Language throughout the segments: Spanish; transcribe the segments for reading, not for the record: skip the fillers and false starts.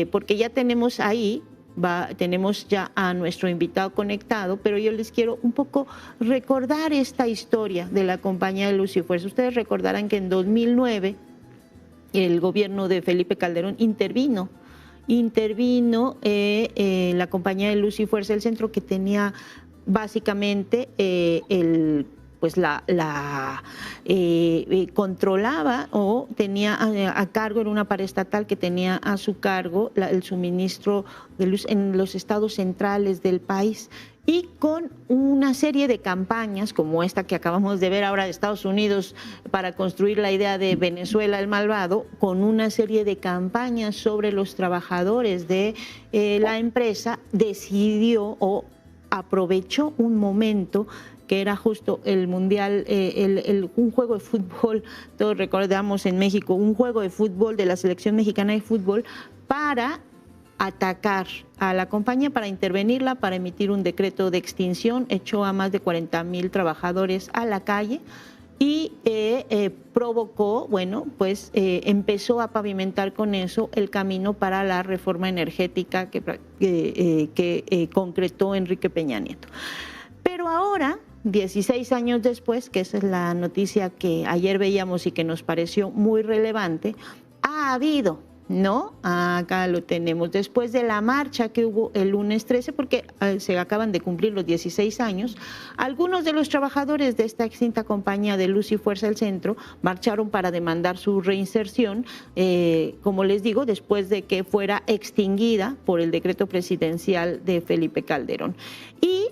porque ya tenemos ahí, tenemos ya a nuestro invitado conectado, pero yo les quiero un poco recordar esta historia de la compañía de Luz y Fuerza. Ustedes recordarán que en 2009 el gobierno de Felipe Calderón intervino la compañía de Luz y Fuerza del Centro, que tenía básicamente controlaba o tenía a cargo, era una paraestatal que tenía a su cargo el suministro de luz en los estados centrales del país, y con una serie de campañas como esta que acabamos de ver ahora de Estados Unidos para construir la idea de Venezuela el malvado, con una serie de campañas sobre los trabajadores de la empresa, decidió o aprovechó un momento que era justo el mundial, un juego de fútbol, todos recordamos en México, un juego de fútbol de la selección mexicana de fútbol, para atacar a la compañía, para intervenirla, para emitir un decreto de extinción, echó a más de 40,000 trabajadores a la calle y provocó, empezó a pavimentar con eso el camino para la reforma energética que concretó Enrique Peña Nieto. Pero ahora, 16 años después, que esa es la noticia que ayer veíamos y que nos pareció muy relevante, ha habido, ¿no? Acá lo tenemos, después de la marcha que hubo el lunes 13, porque se acaban de cumplir los 16 años, algunos de los trabajadores de esta extinta compañía de Luz y Fuerza del Centro marcharon para demandar su reinserción, como les digo, después de que fuera extinguida por el decreto presidencial de Felipe Calderón. Y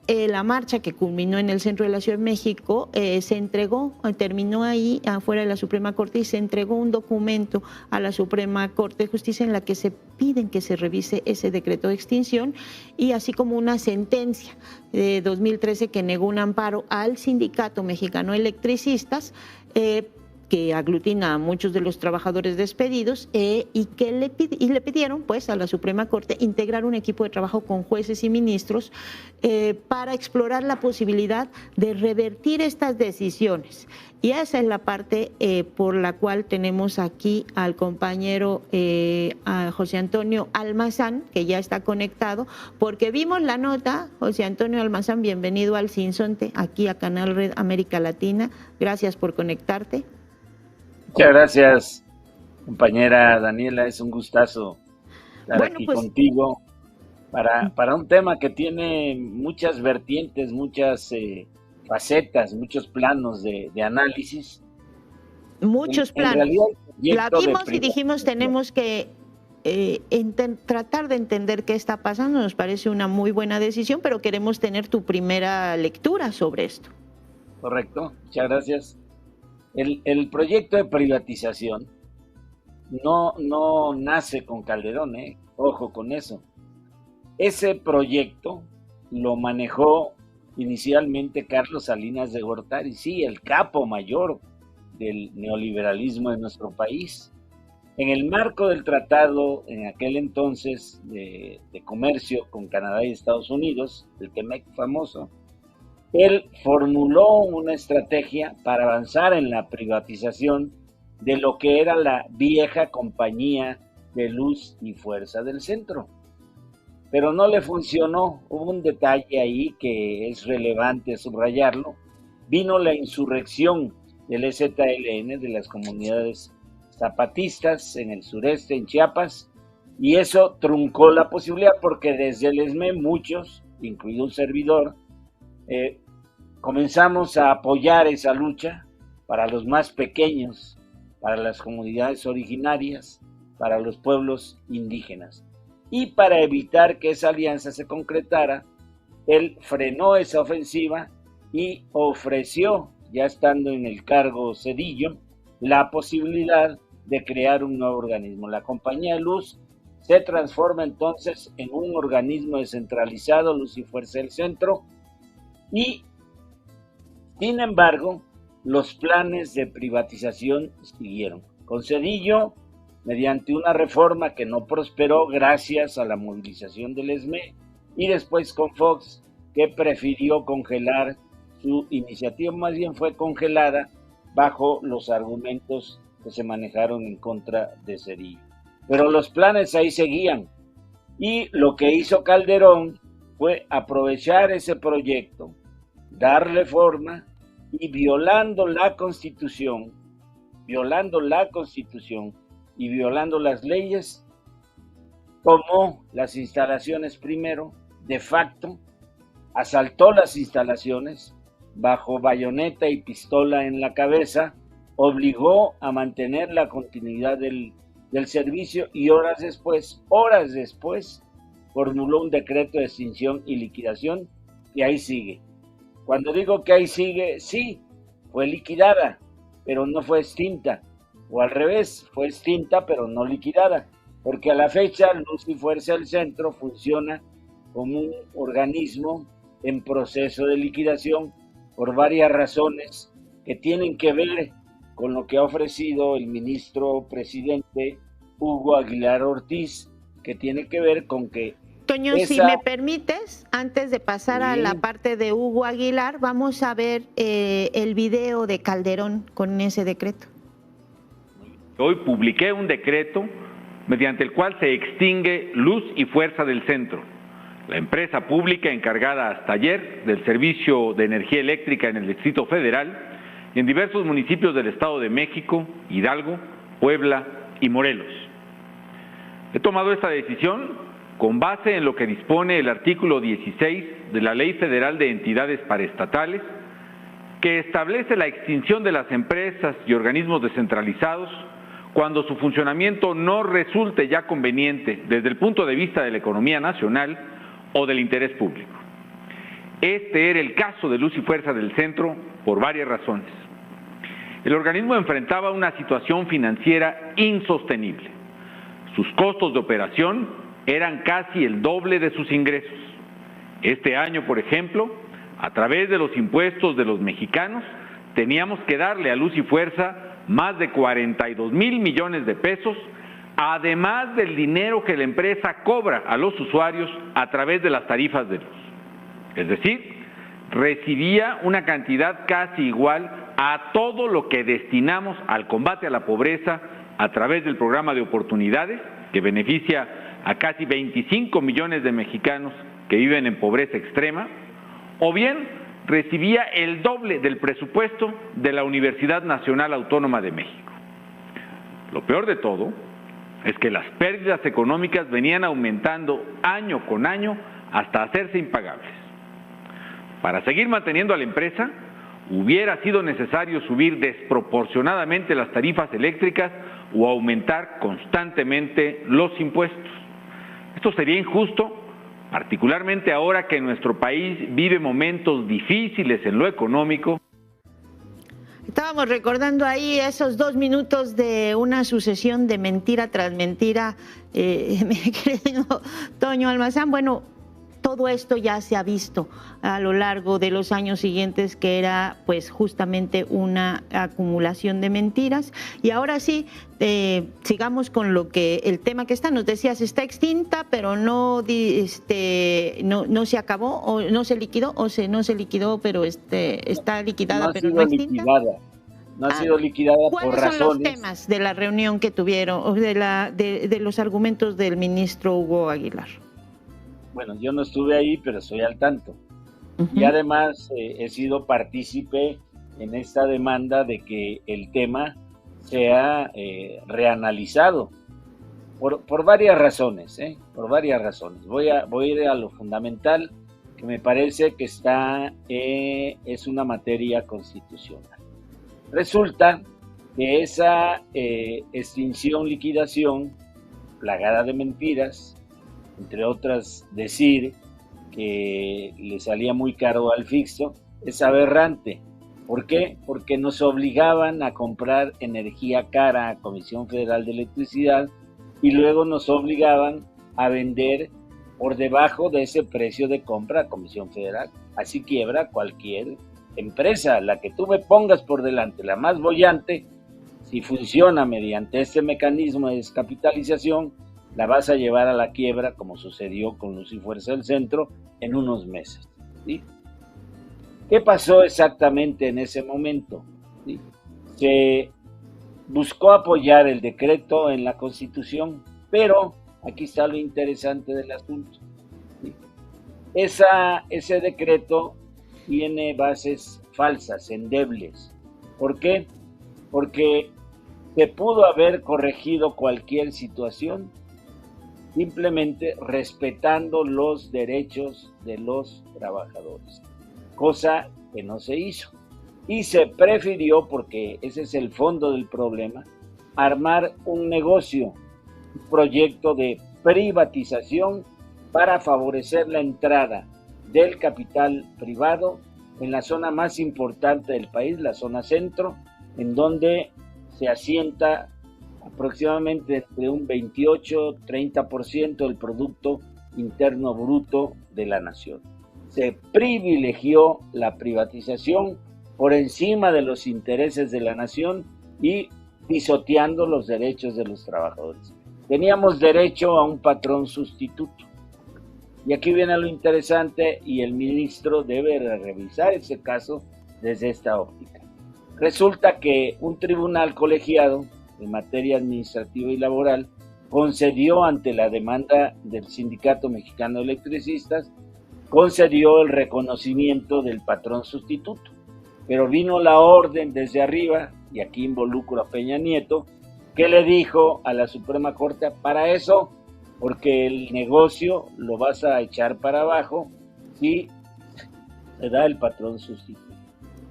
la marcha, que culminó en el centro de la Ciudad de México, se entregó, terminó ahí afuera de la Suprema Corte, y se entregó un documento a la Suprema Corte de Justicia en la que se piden que se revise ese decreto de extinción, y así como una sentencia de 2013 que negó un amparo al Sindicato Mexicano de Electricistas, que aglutina a muchos de los trabajadores despedidos, y le pidieron pues a la Suprema Corte integrar un equipo de trabajo con jueces y ministros para explorar la posibilidad de revertir estas decisiones. Y esa es la parte por la cual tenemos aquí al compañero a José Antonio Almazán, que ya está conectado, porque vimos la nota. José Antonio Almazán, bienvenido al Sinsonte, aquí a Canal Red América Latina. Gracias por conectarte. Muchas gracias, compañera Daniela, es un gustazo estar aquí contigo para un tema que tiene muchas vertientes, muchas facetas, muchos planos de análisis. Muchos planos. La vimos y dijimos tenemos que tratar de entender qué está pasando. Nos parece una muy buena decisión, pero queremos tener tu primera lectura sobre esto. Correcto, muchas gracias. El proyecto de privatización no nace con Calderón, ojo con eso. Ese proyecto lo manejó inicialmente Carlos Salinas de Gortari, sí, el capo mayor del neoliberalismo de nuestro país. En el marco del tratado, en aquel entonces, de comercio con Canadá y Estados Unidos, el TEMEC famoso, él formuló una estrategia para avanzar en la privatización de lo que era la vieja compañía de Luz y Fuerza del Centro. Pero no le funcionó. Hubo un detalle ahí que es relevante subrayarlo. Vino la insurrección del EZLN, de las comunidades zapatistas en el sureste, en Chiapas, y eso truncó la posibilidad, porque desde el ESME muchos, incluido un servidor, comenzamos a apoyar esa lucha para los más pequeños, para las comunidades originarias, para los pueblos indígenas. Y para evitar que esa alianza se concretara, él frenó esa ofensiva y ofreció, ya estando en el cargo Zedillo, la posibilidad de crear un nuevo organismo. La Compañía de Luz se transforma entonces en un organismo descentralizado, Luz y Fuerza del Centro, y sin embargo, los planes de privatización siguieron. Con Zedillo, mediante una reforma que no prosperó gracias a la movilización del ESME, y después con Fox, que prefirió congelar su iniciativa, más bien fue congelada bajo los argumentos que se manejaron en contra de Zedillo. pero los planes ahí seguían. Y lo que hizo Calderón fue aprovechar ese proyecto, darle forma y violando la Constitución y violando las leyes, tomó las instalaciones primero, de facto, asaltó las instalaciones bajo bayoneta y pistola en la cabeza, obligó a mantener la continuidad del servicio y horas después, formuló un decreto de extinción y liquidación y ahí sigue. Cuando digo que ahí sigue, sí, fue liquidada, pero no fue extinta, o al revés, fue extinta pero no liquidada, porque a la fecha Luz y Fuerza del Centro funciona como un organismo en proceso de liquidación por varias razones que tienen que ver con lo que ha ofrecido el ministro presidente Hugo Aguilar Ortiz, que tiene que ver con que Toño, si me permites, antes de pasar a la parte de Hugo Aguilar, vamos a ver el video de Calderón con ese decreto. Hoy publiqué un decreto mediante el cual se extingue Luz y Fuerza del Centro, la empresa pública encargada hasta ayer del servicio de energía eléctrica en el Distrito Federal y en diversos municipios del Estado de México, Hidalgo, Puebla y Morelos. He tomado esta decisión con base en lo que dispone el artículo 16 de la Ley Federal de Entidades Paraestatales, que establece la extinción de las empresas y organismos descentralizados cuando su funcionamiento no resulte ya conveniente desde el punto de vista de la economía nacional o del interés público. Este era el caso de Luz y Fuerza del Centro por varias razones. El organismo enfrentaba una situación financiera insostenible. Sus costos de operación eran casi el doble de sus ingresos. Este año, por ejemplo, a través de los impuestos de los mexicanos, teníamos que darle a Luz y Fuerza más de 42,000 millones de pesos, además del dinero que la empresa cobra a los usuarios a través de las tarifas de luz. Es decir, recibía una cantidad casi igual a todo lo que destinamos al combate a la pobreza a través del programa de oportunidades, que beneficia a casi 25 millones de mexicanos que viven en pobreza extrema, o bien recibía el doble del presupuesto de la Universidad Nacional Autónoma de México. Lo peor de todo es que las pérdidas económicas venían aumentando año con año hasta hacerse impagables. Para seguir manteniendo a la empresa, hubiera sido necesario subir desproporcionadamente las tarifas eléctricas o aumentar constantemente los impuestos. Esto sería injusto, particularmente ahora que nuestro país vive momentos difíciles en lo económico. Estábamos recordando ahí esos 2 minutos de una sucesión de mentira tras mentira, mi querido Toño Almazán. Bueno, todo esto ya se ha visto a lo largo de los años siguientes, que era pues justamente una acumulación de mentiras. Y ahora sí, sigamos con lo que el tema que está. Nos decías, está extinta, pero no se acabó, o no se liquidó, no se liquidó, pero está liquidada, pero no extinta. No ha sido liquidada por razones. ¿Cuáles son los temas de la reunión que tuvieron, o de los argumentos del ministro Hugo Aguilar? Bueno, yo no estuve ahí, pero estoy al tanto. Y además he sido partícipe en esta demanda de que el tema sea reanalizado por varias razones, por varias razones. Voy a ir a lo fundamental, que me parece que es una materia constitucional. Resulta que esa extinción-liquidación, plagada de mentiras, entre otras decir que le salía muy caro al Fixto, es aberrante. ¿Por qué? Porque nos obligaban a comprar energía cara a Comisión Federal de Electricidad y luego nos obligaban a vender por debajo de ese precio de compra a Comisión Federal. Así quiebra cualquier empresa, la que tú me pongas por delante, la más boyante, si funciona mediante este mecanismo de descapitalización, la vas a llevar a la quiebra, como sucedió con Luz y Fuerza del Centro, en unos meses, ¿sí? ¿Qué pasó exactamente en ese momento? ¿Sí? Se buscó apoyar el decreto en la Constitución, Pero aquí está lo interesante del asunto. Ese decreto tiene bases falsas, endebles. ¿Por qué? Porque se pudo haber corregido cualquier situación simplemente respetando los derechos de los trabajadores, cosa que no se hizo. Y se prefirió, porque ese es el fondo del problema, armar un negocio, un proyecto de privatización para favorecer la entrada del capital privado en la zona más importante del país, la zona centro, en donde se asienta aproximadamente entre un 28-30% del Producto Interno Bruto de la nación. Se privilegió la privatización por encima de los intereses de la nación y pisoteando los derechos de los trabajadores. Teníamos derecho a un patrón sustituto. Y aquí viene lo interesante, y el ministro debe revisar ese caso desde esta óptica. Resulta que un tribunal colegiado en materia administrativa y laboral concedió, ante la demanda del Sindicato Mexicano de Electricistas, concedió el reconocimiento del patrón sustituto. Pero vino la orden desde arriba, y aquí involucro a Peña Nieto, que le dijo a la Suprema Corte: para eso, porque el negocio lo vas a echar para abajo si le da el patrón sustituto.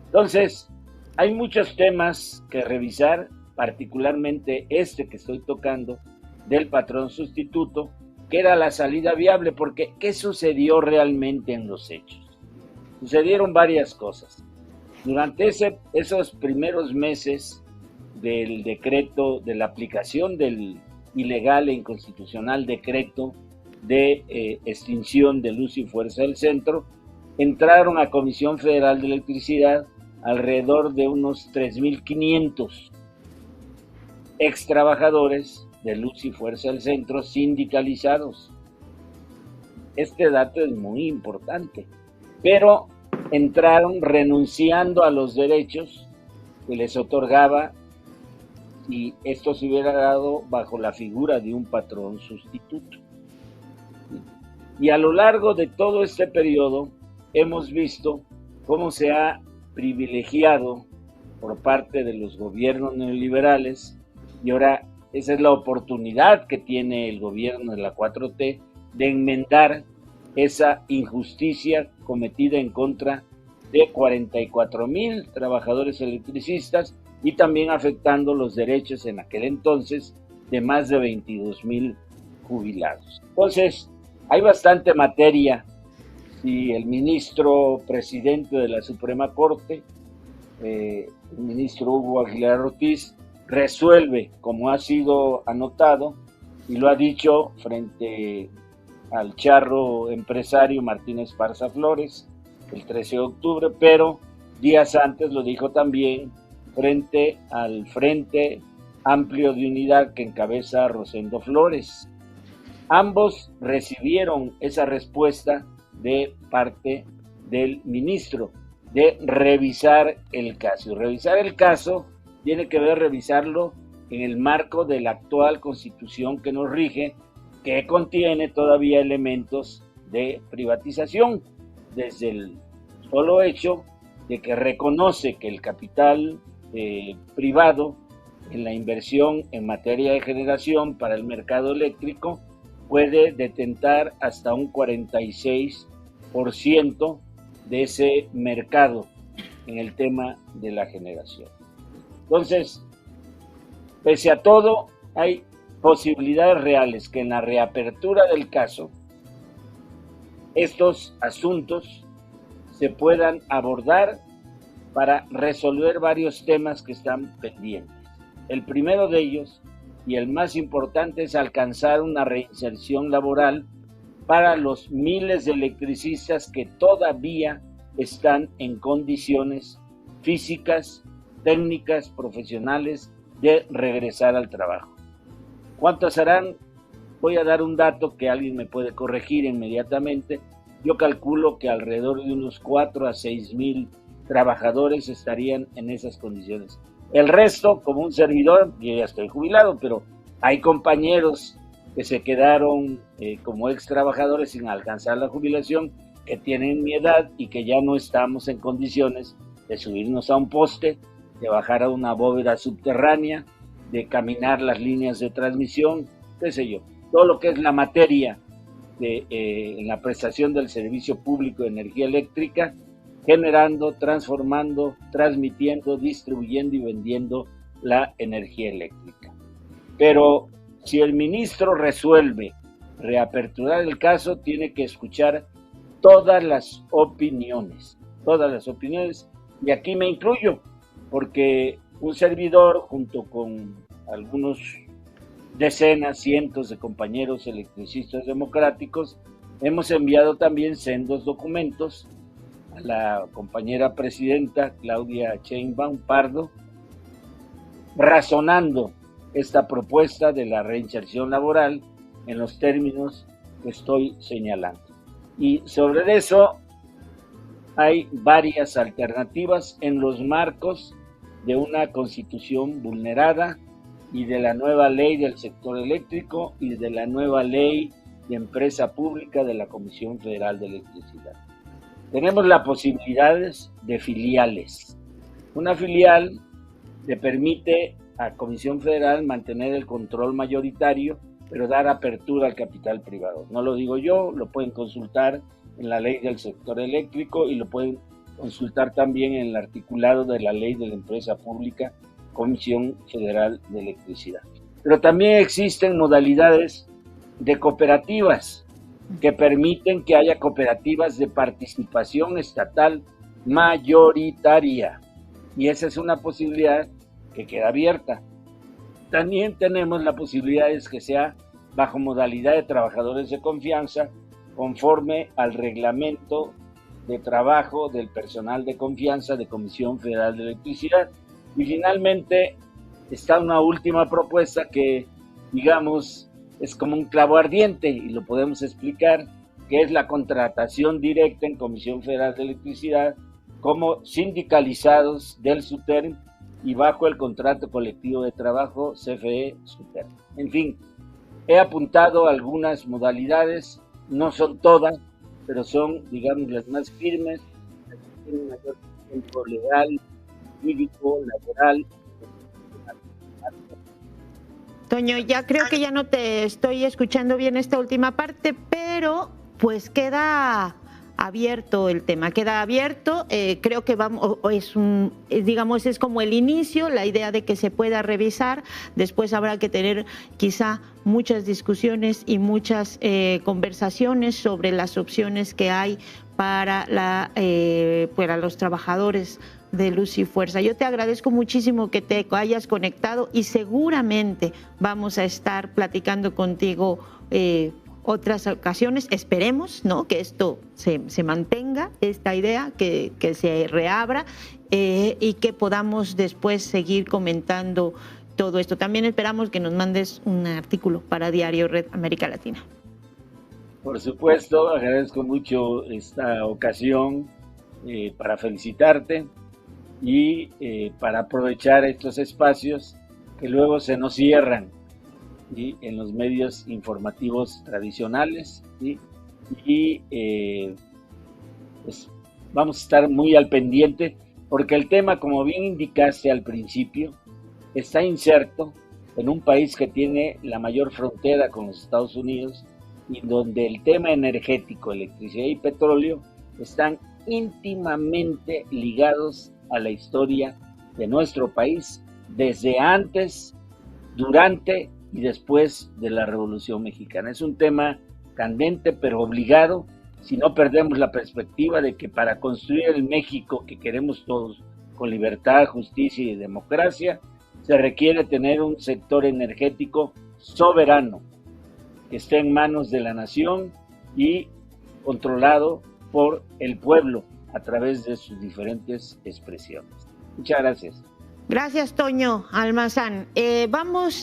Entonces, hay muchos temas que revisar, particularmente este que estoy tocando, del patrón sustituto, que era la salida viable, porque ¿qué sucedió realmente en los hechos? Sucedieron varias cosas. Durante esos primeros meses del decreto, de la aplicación del ilegal e inconstitucional decreto de extinción de Luz y Fuerza del Centro, entraron a Comisión Federal de Electricidad alrededor de unos 3.500 ex trabajadores de Luz y Fuerza del Centro sindicalizados. Este dato es muy importante, pero entraron renunciando a los derechos que les otorgaba, y esto se hubiera dado bajo la figura de un patrón sustituto. Y a lo largo de todo este periodo hemos visto cómo se ha privilegiado por parte de los gobiernos neoliberales, y ahora esa es la oportunidad que tiene el gobierno de la 4T de enmendar esa injusticia cometida en contra de 44,000 trabajadores electricistas, y también afectando los derechos en aquel entonces de más de 22,000 jubilados. Entonces, hay bastante materia. Si el ministro presidente de la Suprema Corte, el ministro Hugo Aguilar Ortiz, resuelve como ha sido anotado, y lo ha dicho frente al charro empresario Martín Esparza Flores el 13 de octubre, pero días antes lo dijo también frente al Frente Amplio de Unidad que encabeza Rosendo Flores. Ambos recibieron esa respuesta de parte del ministro de revisar el caso. Y revisar el caso tiene que ver revisarlo en el marco de la actual Constitución que nos rige, que contiene todavía elementos de privatización, desde el solo hecho de que reconoce que el capital privado en la inversión en materia de generación para el mercado eléctrico puede detentar hasta un 46% de ese mercado en el tema de la generación. Entonces, pese a todo, hay posibilidades reales que en la reapertura del caso estos asuntos se puedan abordar para resolver varios temas que están pendientes. El primero de ellos, y el más importante, es alcanzar una reinserción laboral para los miles de electricistas que todavía están en condiciones físicas, técnicas, profesionales de regresar al trabajo. ¿Cuántos serán? Voy a dar un dato que alguien me puede corregir inmediatamente. Yo calculo que alrededor de unos 4 a 6,000 trabajadores estarían en esas condiciones. El resto, como un servidor, yo ya estoy jubilado, pero hay compañeros que se quedaron como ex trabajadores sin alcanzar la jubilación, que tienen mi edad y que ya no estamos en condiciones de subirnos a un poste, de bajar a una bóveda subterránea, de caminar las líneas de transmisión, qué sé yo, todo lo que es la materia en la prestación del servicio público de energía eléctrica, generando, transformando, transmitiendo, distribuyendo y vendiendo la energía eléctrica. Pero si el ministro resuelve reaperturar el caso, tiene que escuchar todas las opiniones, y aquí me incluyo, porque un servidor, junto con algunos decenas, cientos de compañeros electricistas democráticos, hemos enviado también sendos documentos a la compañera presidenta Claudia Sheinbaum Pardo, razonando esta propuesta de la reinserción laboral en los términos que estoy señalando. Y sobre eso hay varias alternativas en los marcos de una constitución vulnerada y de la nueva ley del sector eléctrico y de la nueva ley de empresa pública de la Comisión Federal de Electricidad. Tenemos las posibilidades de filiales. Una filial le permite a Comisión Federal mantener el control mayoritario, pero dar apertura al capital privado. No lo digo yo, lo pueden consultar en la ley del sector eléctrico y lo pueden consultar también en el articulado de la ley de la empresa pública Comisión Federal de Electricidad. Pero también existen modalidades de cooperativas que permiten que haya cooperativas de participación estatal mayoritaria, y esa es una posibilidad que queda abierta. También tenemos la posibilidad de que sea bajo modalidad de trabajadores de confianza, conforme al reglamento de trabajo del personal de confianza de Comisión Federal de Electricidad. Y finalmente está una última propuesta que, digamos, es como un clavo ardiente y lo podemos explicar, que es la contratación directa en Comisión Federal de Electricidad como sindicalizados del SUTERM y bajo el contrato colectivo de trabajo CFE-SUTERM. En fin, he apuntado algunas modalidades, no son todas, pero son, digamos, las más firmes, las que tienen mayor tiempo legal, jurídico, laboral. Toño, ya creo que ya no te estoy escuchando bien esta última parte, pero pues queda abierto el tema, queda abierto. Creo que vamos, digamos, es como el inicio, la idea de que se pueda revisar. Después habrá que tener quizá muchas discusiones y muchas conversaciones sobre las opciones que hay para los trabajadores de Luz y Fuerza. Yo te agradezco muchísimo que te hayas conectado y seguramente vamos a estar platicando contigo otras ocasiones. Esperemos, ¿no?, que esto se mantenga, esta idea, que se reabra y que podamos después seguir comentando todo esto. También esperamos que nos mandes un artículo para Diario Red América Latina. Por supuesto, agradezco mucho esta ocasión para felicitarte y para aprovechar estos espacios que luego se nos cierran, ¿sí?, en los medios informativos tradicionales, ¿sí? Y pues vamos a estar muy al pendiente porque el tema, como bien indicaste al principio, está inserto en un país que tiene la mayor frontera con los Estados Unidos y donde el tema energético, electricidad y petróleo están íntimamente ligados a la historia de nuestro país desde antes, durante y después de la Revolución Mexicana. Es un tema candente pero obligado, si no perdemos la perspectiva de que para construir el México que queremos todos, con libertad, justicia y democracia, se requiere tener un sector energético soberano, que esté en manos de la nación y controlado por el pueblo a través de sus diferentes expresiones. Muchas gracias. Gracias, Toño Almazán. Vamos